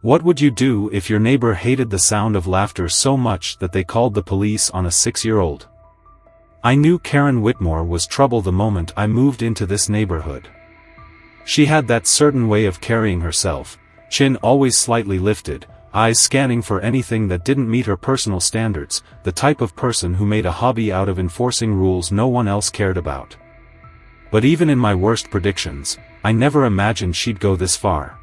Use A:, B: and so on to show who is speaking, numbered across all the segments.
A: What would you do if your neighbor hated the sound of laughter so much that they called the police on a 6-year-old? I knew Karen Whitmore was trouble the moment I moved into this neighborhood. She had that certain way of carrying herself, chin always slightly lifted, eyes scanning for anything that didn't meet her personal standards, the type of person who made a hobby out of enforcing rules no one else cared about. But even in my worst predictions, I never imagined she'd go this far.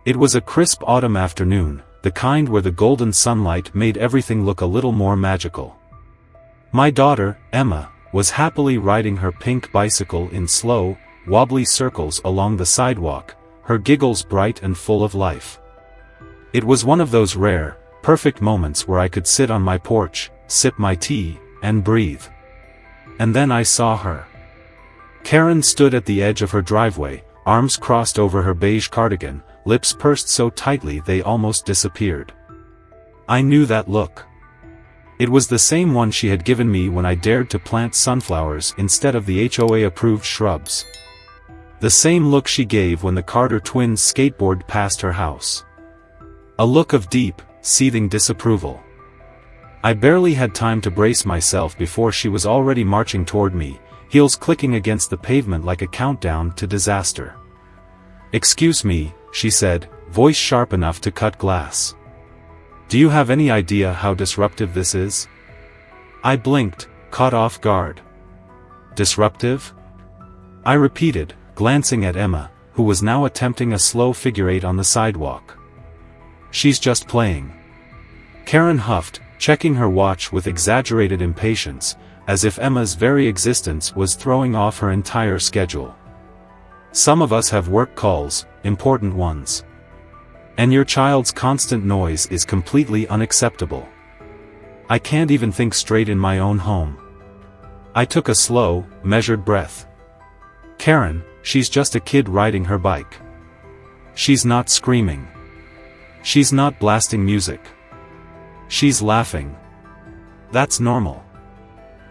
A: It was a crisp autumn afternoon, the kind where the golden sunlight made everything look a little more magical. My daughter, Emma, was happily riding her pink bicycle in slow, wobbly circles along the sidewalk, her giggles bright and full of life. It was one of those rare, perfect moments where I could sit on my porch, sip my tea, and breathe. And then I saw her. Karen stood at the edge of her driveway, arms crossed over her beige cardigan, lips pursed so tightly they almost disappeared. I knew that look. It was the same one she had given me when I dared to plant sunflowers instead of the HOA-approved shrubs. The same look she gave when the Carter twins skateboarded past her house. A look of deep, seething disapproval. I barely had time to brace myself before she was already marching toward me, heels clicking against the pavement like a countdown to disaster. "Excuse me," she said, voice sharp enough to cut glass. "Do you have any idea how disruptive this is?" I blinked, caught off guard. "Disruptive?" I repeated, glancing at Emma, who was now attempting a slow figure eight on the sidewalk. "She's just playing." Karen huffed, checking her watch with exaggerated impatience, as if Emma's very existence was throwing off her entire schedule. "Some of us have work calls, important ones. And your child's constant noise is completely unacceptable. I can't even think straight in my own home." I took a slow, measured breath. "Karen, she's just a kid riding her bike. She's not screaming. She's not blasting music. She's laughing. That's normal."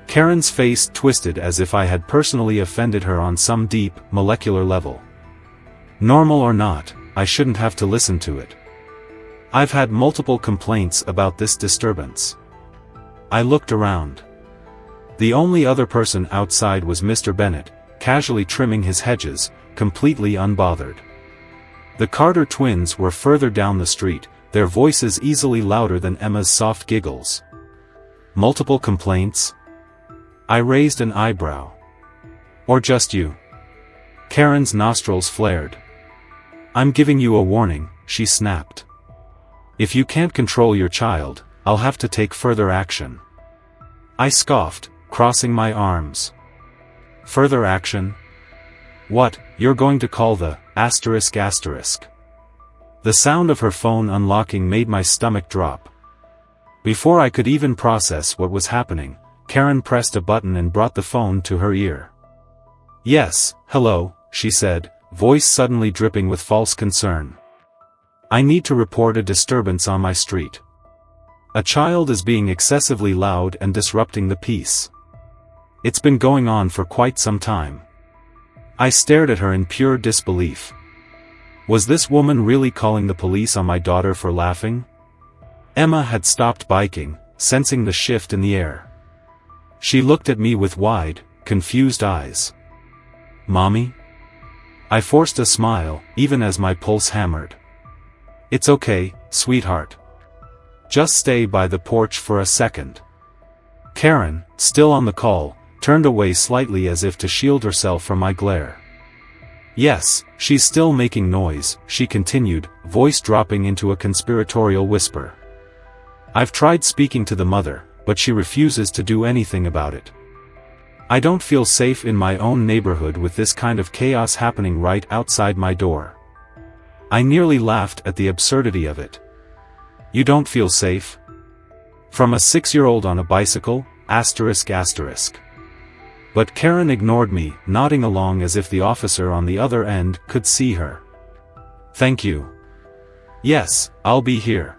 A: Karen's face twisted as if I had personally offended her on some deep, molecular level. "Normal or not, I shouldn't have to listen to it. I've had multiple complaints about this disturbance." I looked around. The only other person outside was Mr. Bennett, casually trimming his hedges, completely unbothered. The Carter twins were further down the street, their voices easily louder than Emma's soft giggles. "Multiple complaints?" I raised an eyebrow. "Or just you?" Karen's nostrils flared. "I'm giving you a warning," she snapped. "If you can't control your child, I'll have to take further action." I scoffed, crossing my arms. "Further action? What, you're going to call the ****? The sound of her phone unlocking made my stomach drop. Before I could even process what was happening, Karen pressed a button and brought the phone to her ear. "Yes, hello," she said, voice suddenly dripping with false concern. "I need to report a disturbance on my street. A child is being excessively loud and disrupting the peace. It's been going on for quite some time." I stared at her in pure disbelief. Was this woman really calling the police on my daughter for laughing? Emma had stopped biking, sensing the shift in the air. She looked at me with wide, confused eyes. "Mommy?" I forced a smile, even as my pulse hammered. "It's okay, sweetheart. Just stay by the porch for a second." Karen, still on the call, turned away slightly as if to shield herself from my glare. "Yes, she's still making noise," she continued, voice dropping into a conspiratorial whisper. "I've tried speaking to the mother, but she refuses to do anything about it. I don't feel safe in my own neighborhood with this kind of chaos happening right outside my door." I nearly laughed at the absurdity of it. "You don't feel safe? From a 6-year-old on a bicycle? ***. But Karen ignored me, nodding along as if the officer on the other end could see her. "Thank you. Yes, I'll be here."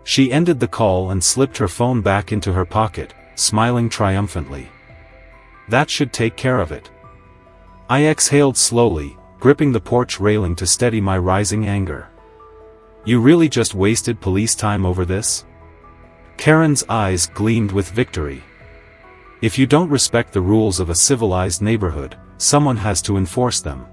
A: She ended the call and slipped her phone back into her pocket, smiling triumphantly. That should take care of it. I exhaled slowly, gripping the porch railing to steady my rising anger. You really just wasted police time over this? Karen's eyes gleamed with victory. If you don't respect the rules of a civilized neighborhood, someone has to enforce them.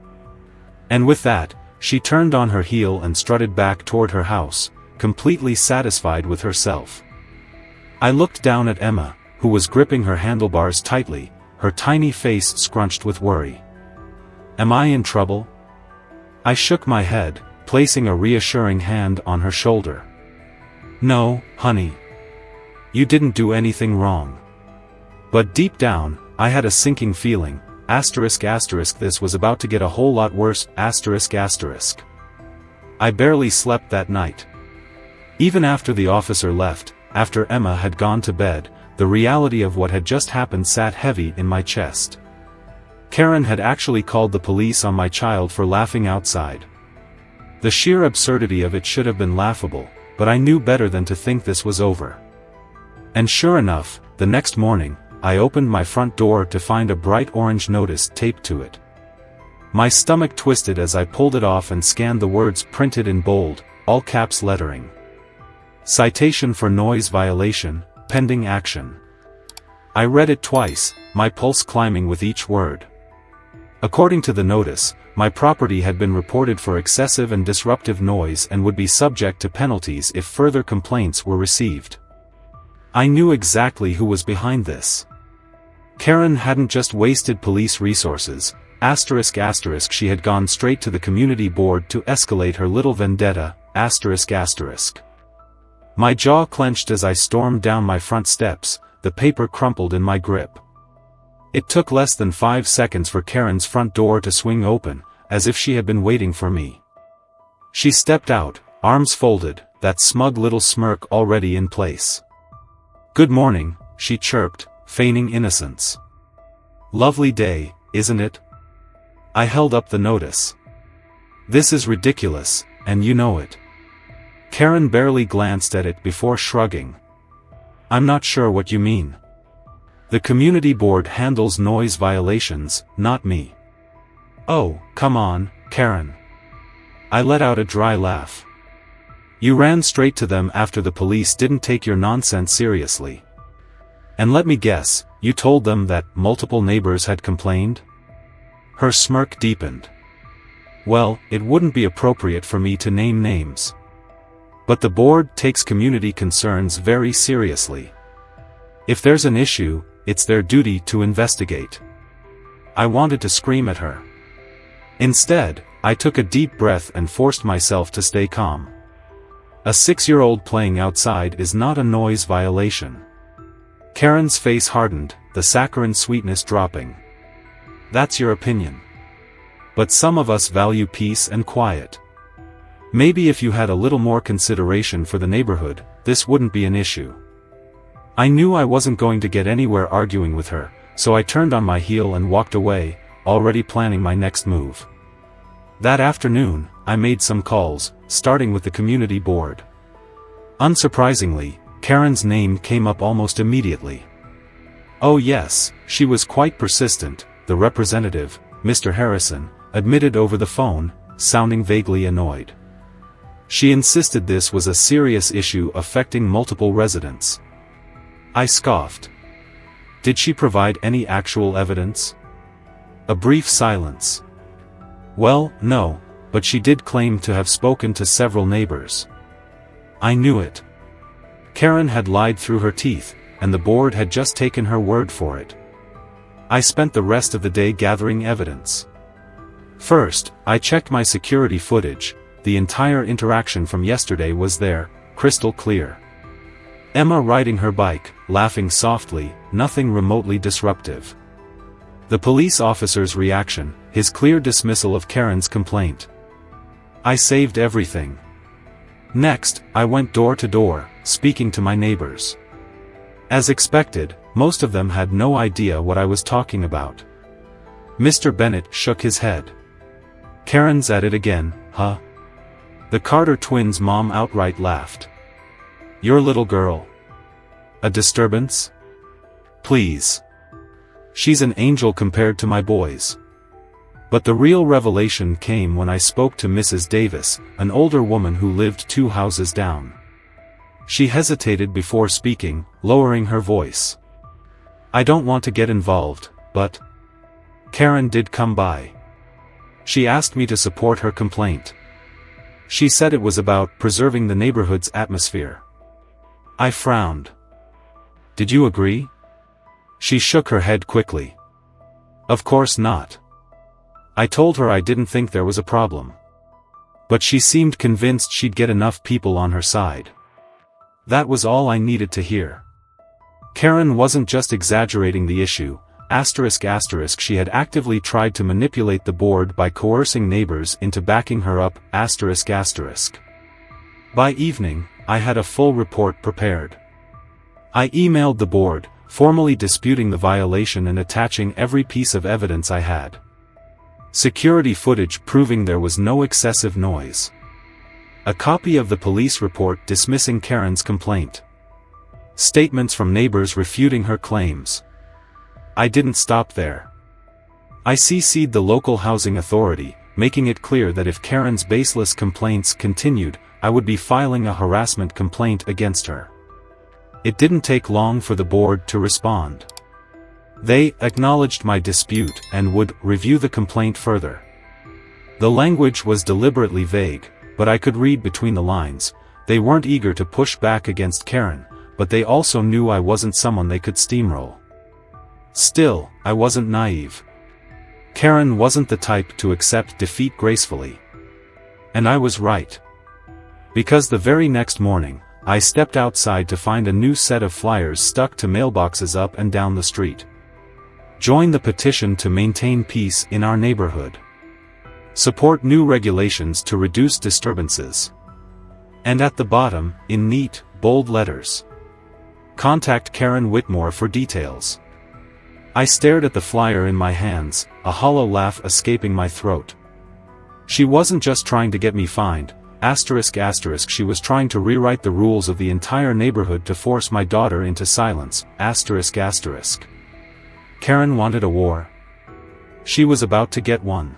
A: And with that, she turned on her heel and strutted back toward her house, completely satisfied with herself. I looked down at Emma, who was gripping her handlebars tightly, her tiny face scrunched with worry. Am I in trouble? I shook my head, placing a reassuring hand on her shoulder. No, honey. You didn't do anything wrong. But deep down, I had a sinking feeling, this was about to get a whole lot worse, I barely slept that night. Even after the officer left, after Emma had gone to bed, the reality of what had just happened sat heavy in my chest. Karen had actually called the police on my child for laughing outside. The sheer absurdity of it should have been laughable, but I knew better than to think this was over. And sure enough, the next morning, I opened my front door to find a bright orange notice taped to it. My stomach twisted as I pulled it off and scanned the words printed in bold, all caps lettering. Citation for noise violation, pending action. I read it twice, my pulse climbing with each word. According to the notice, my property had been reported for excessive and disruptive noise and would be subject to penalties if further complaints were received. I knew exactly who was behind this. Karen hadn't just wasted police resources, she had gone straight to the community board to escalate her little vendetta, My jaw clenched as I stormed down my front steps, the paper crumpled in my grip. It took less than 5 seconds for Karen's front door to swing open, as if she had been waiting for me. She stepped out, arms folded, that smug little smirk already in place. Good morning, she chirped, feigning innocence. Lovely day, isn't it? I held up the notice. This is ridiculous, and you know it. Karen barely glanced at it before shrugging. I'm not sure what you mean. The community board handles noise violations, not me. Oh, come on, Karen. I let out a dry laugh. You ran straight to them after the police didn't take your nonsense seriously. And let me guess, you told them that multiple neighbors had complained? Her smirk deepened. Well, it wouldn't be appropriate for me to name names. But the board takes community concerns very seriously. If there's an issue, it's their duty to investigate. I wanted to scream at her. Instead, I took a deep breath and forced myself to stay calm. A 6-year-old playing outside is not a noise violation. Karen's face hardened, the saccharine sweetness dropping. That's your opinion. But some of us value peace and quiet. Maybe if you had a little more consideration for the neighborhood, this wouldn't be an issue. I knew I wasn't going to get anywhere arguing with her, so I turned on my heel and walked away, already planning my next move. That afternoon, I made some calls, starting with the community board. Unsurprisingly, Karen's name came up almost immediately. Oh yes, she was quite persistent, the representative, Mr. Harrison, admitted over the phone, sounding vaguely annoyed. She insisted this was a serious issue affecting multiple residents. I scoffed. Did she provide any actual evidence? A brief silence. Well, no, but she did claim to have spoken to several neighbors. I knew it. Karen had lied through her teeth, and the board had just taken her word for it. I spent the rest of the day gathering evidence. First, I checked my security footage. The entire interaction from yesterday was there, crystal clear. Emma riding her bike, laughing softly, nothing remotely disruptive. The police officer's reaction, his clear dismissal of Karen's complaint. I saved everything. Next, I went door to door, speaking to my neighbors. As expected, most of them had no idea what I was talking about. Mr. Bennett shook his head. Karen's at it again, huh? The Carter twins' mom outright laughed. Your little girl. A disturbance? Please. She's an angel compared to my boys. But the real revelation came when I spoke to Mrs. Davis, an older woman who lived 2 houses down. She hesitated before speaking, lowering her voice. "I don't want to get involved, but Karen did come by. She asked me to support her complaint. She said it was about preserving the neighborhood's atmosphere." I frowned. "Did you agree?" She shook her head quickly. "Of course not." I told her I didn't think there was a problem. But she seemed convinced she'd get enough people on her side. That was all I needed to hear. Karen wasn't just exaggerating the issue, ***, she had actively tried to manipulate the board by coercing neighbors into backing her up, ***. By evening, I had a full report prepared. I emailed the board, formally disputing the violation and attaching every piece of evidence I had. Security footage proving there was no excessive noise. A copy of the police report dismissing Karen's complaint. Statements from neighbors refuting her claims. I didn't stop there. I CC'd the local housing authority, making it clear that if Karen's baseless complaints continued, I would be filing a harassment complaint against her. It didn't take long for the board to respond. They acknowledged my dispute and would review the complaint further. The language was deliberately vague, but I could read between the lines. They weren't eager to push back against Karen, but they also knew I wasn't someone they could steamroll. Still, I wasn't naive. Karen wasn't the type to accept defeat gracefully. And I was right. Because the very next morning, I stepped outside to find a new set of flyers stuck to mailboxes up and down the street. Join the petition to maintain peace in our neighborhood. Support new regulations to reduce disturbances. And at the bottom, in neat, bold letters, contact Karen Whitmore for details. I stared at the flyer in my hands, a hollow laugh escaping my throat. She wasn't just trying to get me fined, ***, she was trying to rewrite the rules of the entire neighborhood to force my daughter into silence, ***. Karen wanted a war. She was about to get one.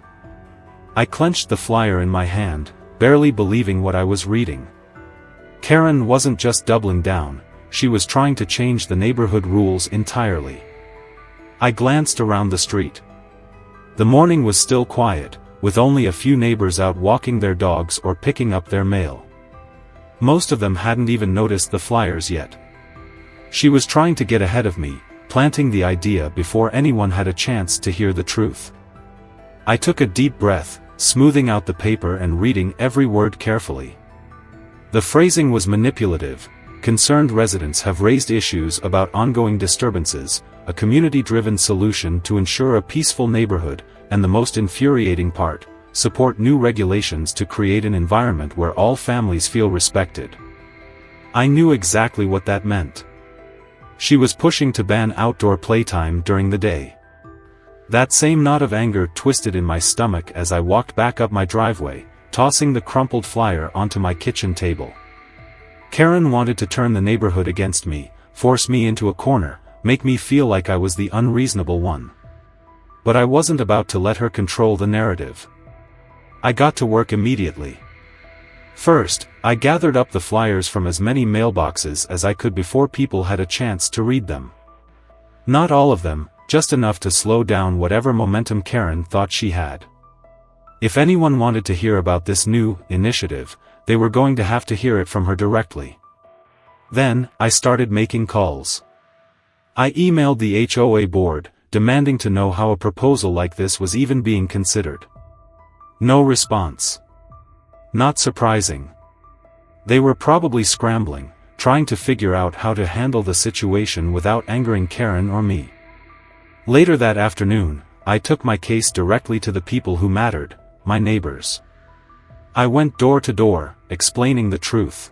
A: I clenched the flyer in my hand, barely believing what I was reading. Karen wasn't just doubling down, she was trying to change the neighborhood rules entirely. I glanced around the street. The morning was still quiet, with only a few neighbors out walking their dogs or picking up their mail. Most of them hadn't even noticed the flyers yet. She was trying to get ahead of me, planting the idea before anyone had a chance to hear the truth. I took a deep breath, smoothing out the paper and reading every word carefully. The phrasing was manipulative. Concerned residents have raised issues about ongoing disturbances, a community-driven solution to ensure a peaceful neighborhood, and the most infuriating part, support new regulations to create an environment where all families feel respected. I knew exactly what that meant. She was pushing to ban outdoor playtime during the day. That same knot of anger twisted in my stomach as I walked back up my driveway, tossing the crumpled flyer onto my kitchen table. Karen wanted to turn the neighborhood against me, force me into a corner, make me feel like I was the unreasonable one. But I wasn't about to let her control the narrative. I got to work immediately. First, I gathered up the flyers from as many mailboxes as I could before people had a chance to read them. Not all of them, just enough to slow down whatever momentum Karen thought she had. If anyone wanted to hear about this new initiative, they were going to have to hear it from her directly. Then, I started making calls. I emailed the HOA board, demanding to know how a proposal like this was even being considered. No response. Not surprising. They were probably scrambling, trying to figure out how to handle the situation without angering Karen or me. Later that afternoon, I took my case directly to the people who mattered, my neighbors. I went door to door, explaining the truth.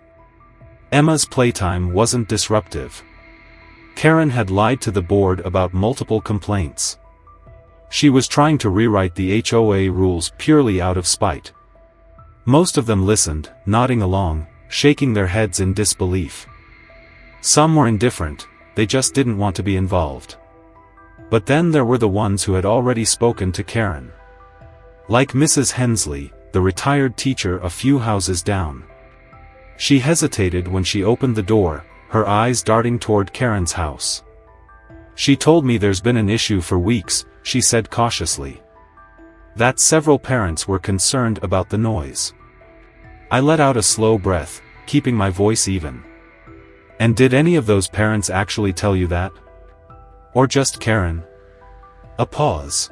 A: Emma's playtime wasn't disruptive. Karen had lied to the board about multiple complaints. She was trying to rewrite the HOA rules purely out of spite. Most of them listened, nodding along, shaking their heads in disbelief. Some were indifferent, they just didn't want to be involved. But then there were the ones who had already spoken to Karen. Like Mrs. Hensley, the retired teacher a few houses down. She hesitated when she opened the door, her eyes darting toward Karen's house. She told me there's been an issue for weeks, she said cautiously. That several parents were concerned about the noise. I let out a slow breath, keeping my voice even. And did any of those parents actually tell you that? Or just Karen? A pause.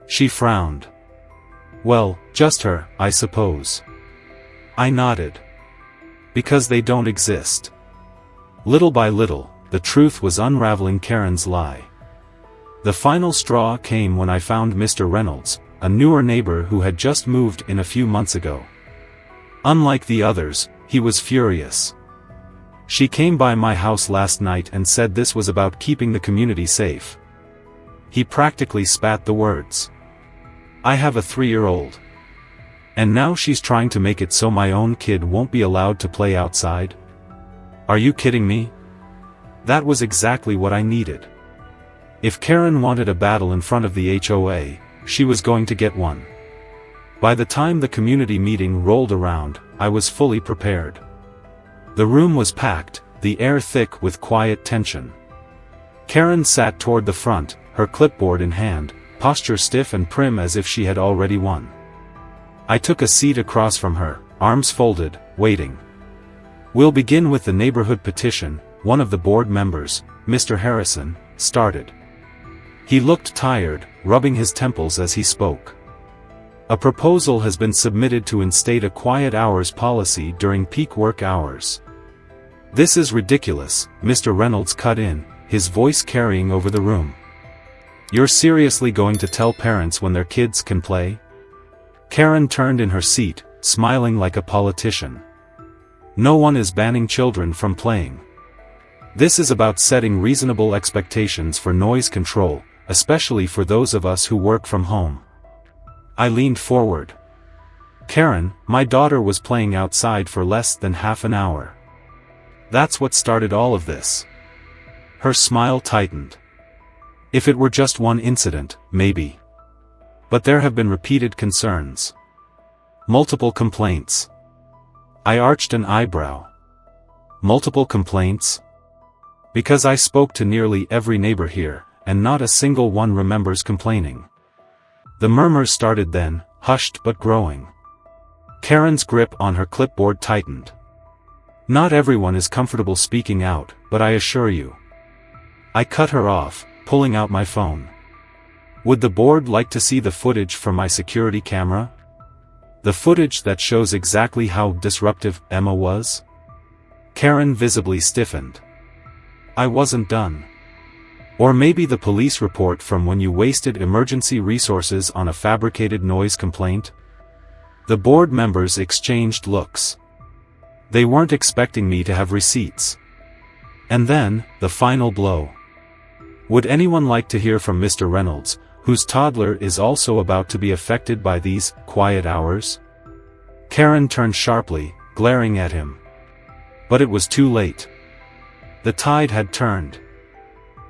A: She frowned. Well, just her, I suppose. I nodded. Because they don't exist. Little by little, the truth was unraveling Karen's lie. The final straw came when I found Mr. Reynolds, a newer neighbor who had just moved in a few months ago. Unlike the others, he was furious. She came by my house last night and said this was about keeping the community safe. He practically spat the words. I have a 3-year-old. And now she's trying to make it so my own kid won't be allowed to play outside? Are you kidding me? That was exactly what I needed. If Karen wanted a battle in front of the HOA, she was going to get one. By the time the community meeting rolled around, I was fully prepared. The room was packed, the air thick with quiet tension. Karen sat toward the front, her clipboard in hand, posture stiff and prim as if she had already won. I took a seat across from her, arms folded, waiting. We'll begin with the neighborhood petition, one of the board members, Mr. Harrison, started. He looked tired, rubbing his temples as he spoke. A proposal has been submitted to instate a quiet hours policy during peak work hours. This is ridiculous, Mr. Reynolds cut in, his voice carrying over the room. You're seriously going to tell parents when their kids can play? Karen turned in her seat, smiling like a politician. No one is banning children from playing. This is about setting reasonable expectations for noise control, especially for those of us who work from home. I leaned forward. Karen, my daughter was playing outside for less than half an hour. That's what started all of this. Her smile tightened. If it were just one incident, maybe. But there have been repeated concerns. Multiple complaints. I arched an eyebrow. Multiple complaints? Because I spoke to nearly every neighbor here, and not a single one remembers complaining. The murmurs started then, hushed but growing. Karen's grip on her clipboard tightened. Not everyone is comfortable speaking out, but I assure you. I cut her off, pulling out my phone. Would the board like to see the footage from my security camera? The footage that shows exactly how disruptive Emma was? Karen visibly stiffened. I wasn't done. Or maybe the police report from when you wasted emergency resources on a fabricated noise complaint? The board members exchanged looks. They weren't expecting me to have receipts. And then, the final blow. Would anyone like to hear from Mr. Reynolds, whose toddler is also about to be affected by these quiet hours? Karen turned sharply, glaring at him. But it was too late. The tide had turned.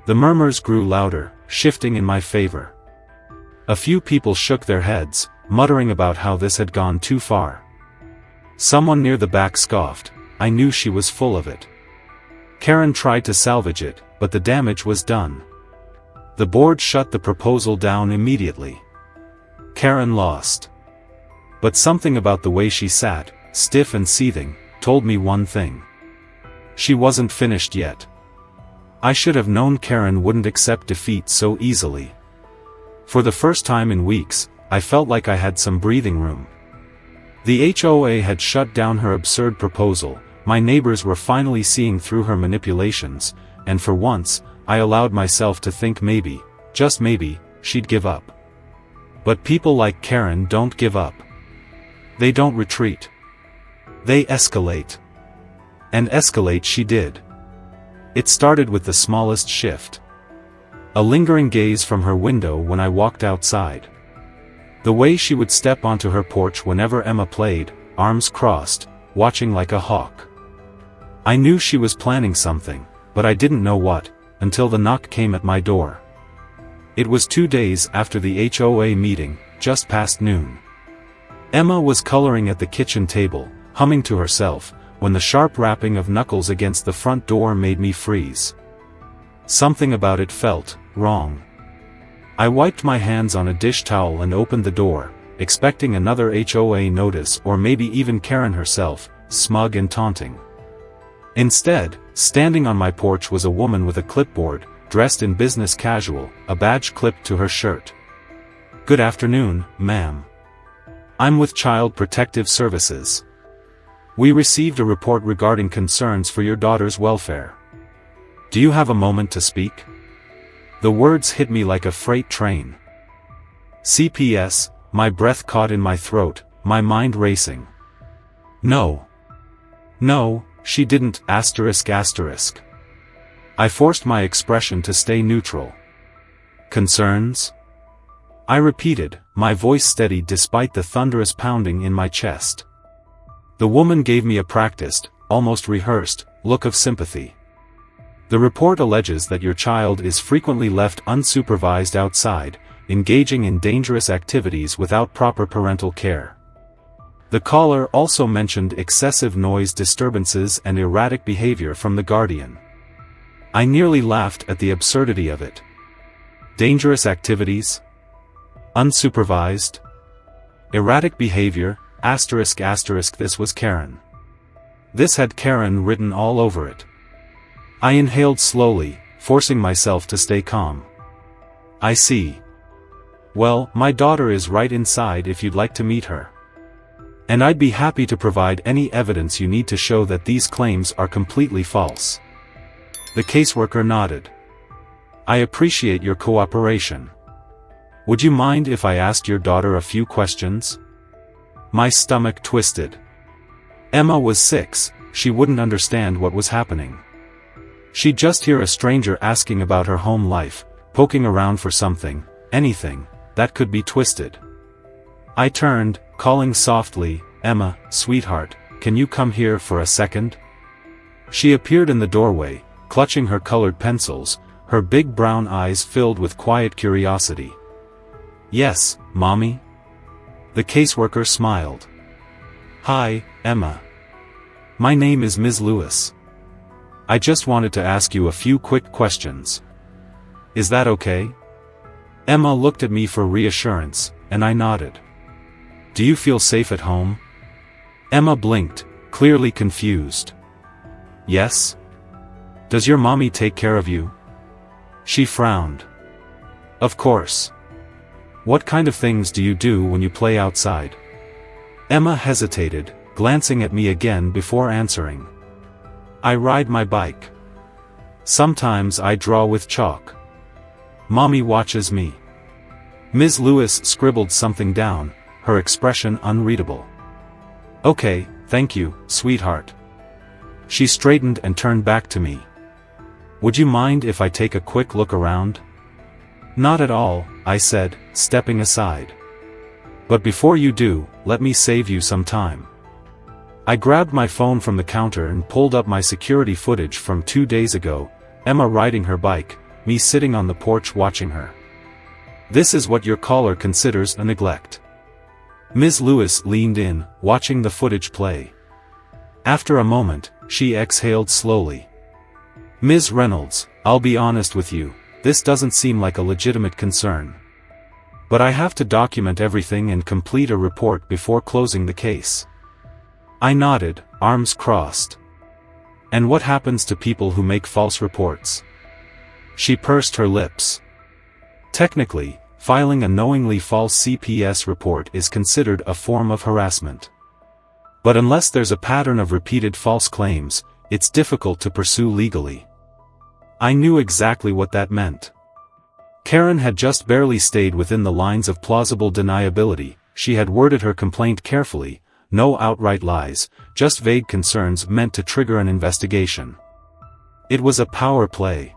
A: The murmurs grew louder, shifting in my favor. A few people shook their heads, muttering about how this had gone too far. Someone near the back scoffed. I knew she was full of it. Karen tried to salvage it, but the damage was done. The board shut the proposal down immediately. Karen lost. But something about the way she sat, stiff and seething, told me one thing. She wasn't finished yet. I should have known Karen wouldn't accept defeat so easily. For the first time in weeks, I felt like I had some breathing room. The HOA had shut down her absurd proposal, my neighbors were finally seeing through her manipulations, and for once, I allowed myself to think maybe, just maybe, she'd give up. But people like Karen don't give up. They don't retreat. They escalate. And escalate she did. It started with the smallest shift. A lingering gaze from her window when I walked outside. The way she would step onto her porch whenever Emma played, arms crossed, watching like a hawk. I knew she was planning something, but I didn't know what, until the knock came at my door. It was 2 days after the HOA meeting, just past noon. Emma was coloring at the kitchen table, humming to herself, when the sharp rapping of knuckles against the front door made me freeze. Something about it felt wrong. I wiped my hands on a dish towel and opened the door, expecting another HOA notice or maybe even Karen herself, smug and taunting. Instead, standing on my porch was a woman with a clipboard, dressed in business casual, a badge clipped to her shirt. "Good afternoon, ma'am. I'm with Child Protective Services. We received a report regarding concerns for your daughter's welfare. Do you have a moment to speak?" The words hit me like a freight train. CPS, my breath caught in my throat, my mind racing. No, she didn't, asterisk. I forced my expression to stay neutral. Concerns? I repeated, my voice steady despite the thunderous pounding in my chest. The woman gave me a practiced, almost rehearsed, look of sympathy. The report alleges that your child is frequently left unsupervised outside, engaging in dangerous activities without proper parental care. The caller also mentioned excessive noise disturbances and erratic behavior from the guardian. I nearly laughed at the absurdity of it. Dangerous activities? Unsupervised? Erratic behavior, asterisk. This was Karen. This had Karen written all over it. I inhaled slowly, forcing myself to stay calm. I see. Well, my daughter is right inside if you'd like to meet her. And I'd be happy to provide any evidence you need to show that these claims are completely false. The caseworker nodded. I appreciate your cooperation. Would you mind if I asked your daughter a few questions? My stomach twisted. Emma was 6, she wouldn't understand what was happening. She'd just hear a stranger asking about her home life, poking around for something, anything, that could be twisted. I turned, calling softly, "Emma, sweetheart, can you come here for a second?" She appeared in the doorway, clutching her colored pencils, her big brown eyes filled with quiet curiosity. "Yes, Mommy?" The caseworker smiled. "Hi, Emma. My name is Ms. Lewis. I just wanted to ask you a few quick questions. Is that okay?" Emma looked at me for reassurance, and I nodded. "Do you feel safe at home?" Emma blinked, clearly confused. "Yes? Does your mommy take care of you?" She frowned. "Of course. What kind of things do you do when you play outside?" Emma hesitated, glancing at me again before answering. "I ride my bike. Sometimes I draw with chalk. Mommy watches me." Ms. Lewis scribbled something down, her expression unreadable. "Okay, thank you, sweetheart." She straightened and turned back to me. "Would you mind if I take a quick look around?" "Not at all," I said, stepping aside. "But before you do, let me save you some time." I grabbed my phone from the counter and pulled up my security footage from 2 days ago, Emma riding her bike, me sitting on the porch watching her. "This is what your caller considers a neglect." Ms. Lewis leaned in, watching the footage play. After a moment, she exhaled slowly. "Ms. Reynolds, I'll be honest with you, this doesn't seem like a legitimate concern. But I have to document everything and complete a report before closing the case." I nodded, arms crossed. "And what happens to people who make false reports?" She pursed her lips. "Technically, filing a knowingly false CPS report is considered a form of harassment. But unless there's a pattern of repeated false claims, it's difficult to pursue legally." I knew exactly what that meant. Karen had just barely stayed within the lines of plausible deniability. She had worded her complaint carefully, no outright lies, just vague concerns meant to trigger an investigation. It was a power play.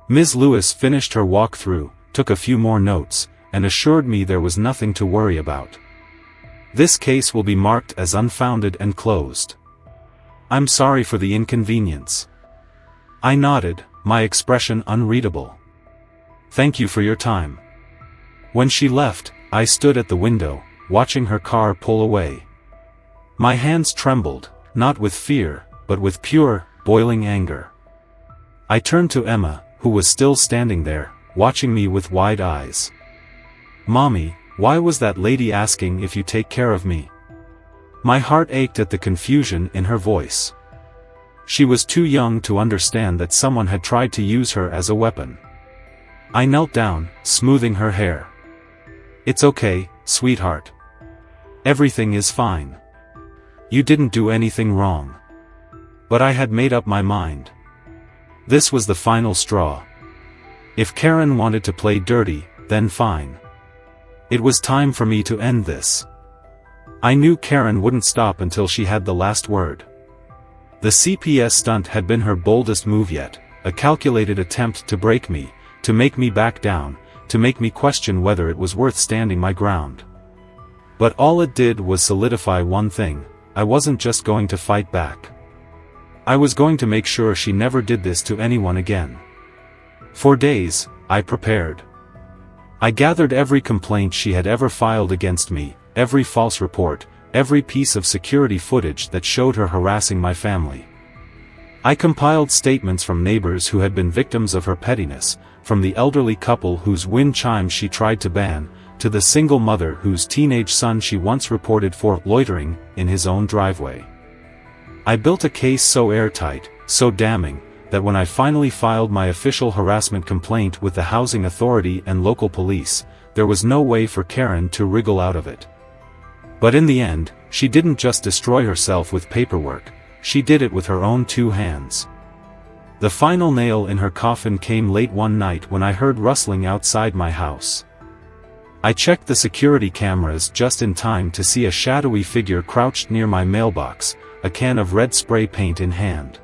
A: Ms. Lewis finished her walkthrough, took a few more notes, and assured me there was nothing to worry about. "This case will be marked as unfounded and closed. I'm sorry for the inconvenience." I nodded, my expression unreadable. "Thank you for your time." When she left, I stood at the window, watching her car pull away. My hands trembled, not with fear, but with pure, boiling anger. I turned to Emma, who was still standing there, watching me with wide eyes. "Mommy, why was that lady asking if you take care of me?" My heart ached at the confusion in her voice. She was too young to understand that someone had tried to use her as a weapon. I knelt down, smoothing her hair. "It's okay, sweetheart. Everything is fine. You didn't do anything wrong." But I had made up my mind. This was the final straw. If Karen wanted to play dirty, then fine. It was time for me to end this. I knew Karen wouldn't stop until she had the last word. The CPS stunt had been her boldest move yet, a calculated attempt to break me, to make me back down, to make me question whether it was worth standing my ground. But all it did was solidify one thing: I wasn't just going to fight back. I was going to make sure she never did this to anyone again. For days, I prepared. I gathered every complaint she had ever filed against me, every false report, every piece of security footage that showed her harassing my family. I compiled statements from neighbors who had been victims of her pettiness, from the elderly couple whose wind chimes she tried to ban, to the single mother whose teenage son she once reported for loitering in his own driveway. I built a case so airtight, so damning, that when I finally filed my official harassment complaint with the housing authority and local police, there was no way for Karen to wriggle out of it. But in the end, she didn't just destroy herself with paperwork, she did it with her own 2 hands. The final nail in her coffin came late one night when I heard rustling outside my house. I checked the security cameras just in time to see a shadowy figure crouched near my mailbox, a can of red spray paint in hand.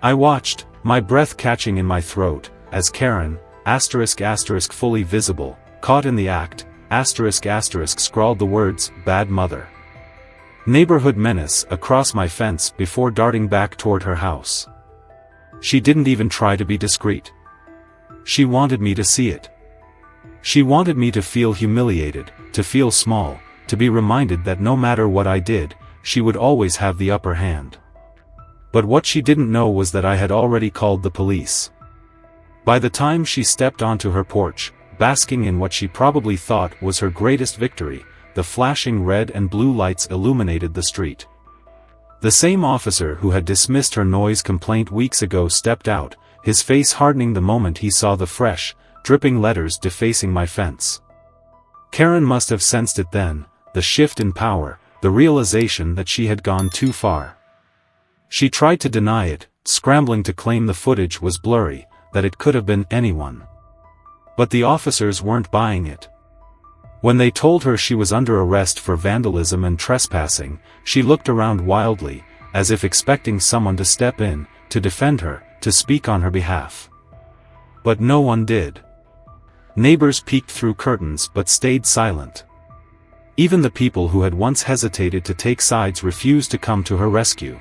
A: I watched, my breath catching in my throat, as Karen, **** fully visible, caught in the act, **** scrawled the words, "Bad Mother. Neighborhood Menace" across my fence before darting back toward her house. She didn't even try to be discreet. She wanted me to see it. She wanted me to feel humiliated, to feel small, to be reminded that no matter what I did, she would always have the upper hand. But what she didn't know was that I had already called the police. By the time she stepped onto her porch, basking in what she probably thought was her greatest victory, the flashing red and blue lights illuminated the street. The same officer who had dismissed her noise complaint weeks ago stepped out, his face hardening the moment he saw the fresh, dripping letters defacing my fence. Karen must have sensed it then, the shift in power, the realization that she had gone too far. She tried to deny it, scrambling to claim the footage was blurry, that it could have been anyone. But the officers weren't buying it. When they told her she was under arrest for vandalism and trespassing, she looked around wildly, as if expecting someone to step in, to defend her, to speak on her behalf. But no one did. Neighbors peeked through curtains but stayed silent. Even the people who had once hesitated to take sides refused to come to her rescue.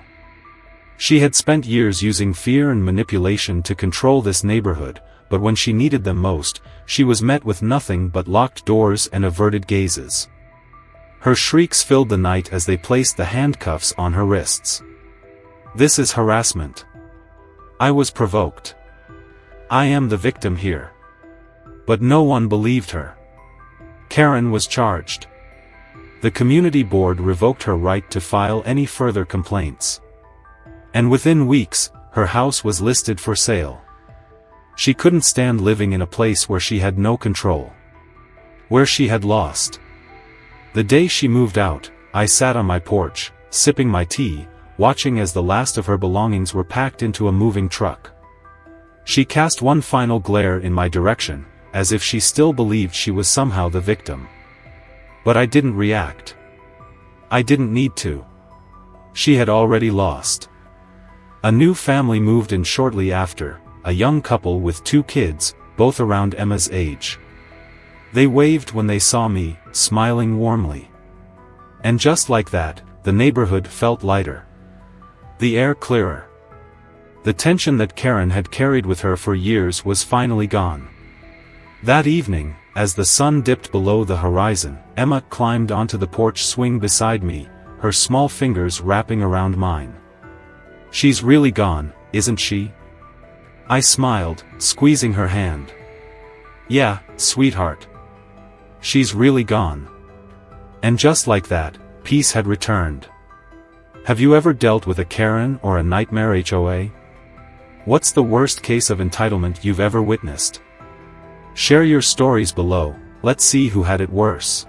A: She had spent years using fear and manipulation to control this neighborhood, but when she needed them most, she was met with nothing but locked doors and averted gazes. Her shrieks filled the night as they placed the handcuffs on her wrists. This is harassment. I was provoked. I am the victim here. But no one believed her. Karen was charged. The community board revoked her right to file any further complaints. And within weeks, her house was listed for sale. She couldn't stand living in a place where she had no control. Where she had lost. The day she moved out, I sat on my porch, sipping my tea, watching as the last of her belongings were packed into a moving truck. She cast one final glare in my direction, as if she still believed she was somehow the victim. But I didn't react. I didn't need to. She had already lost. A new family moved in shortly after, a young couple with 2 kids, both around Emma's age. They waved when they saw me, smiling warmly. And just like that, the neighborhood felt lighter. The air clearer. The tension that Karen had carried with her for years was finally gone. That evening, As the sun dipped below the horizon, Emma climbed onto the porch swing beside me, her small fingers wrapping around mine. "She's really gone, isn't she?" I smiled, squeezing her hand. "Yeah, sweetheart. She's really gone." And just like that, peace had returned. Have you ever dealt with a Karen or a nightmare HOA? What's the worst case of entitlement you've ever witnessed? Share your stories below, let's see who had it worse.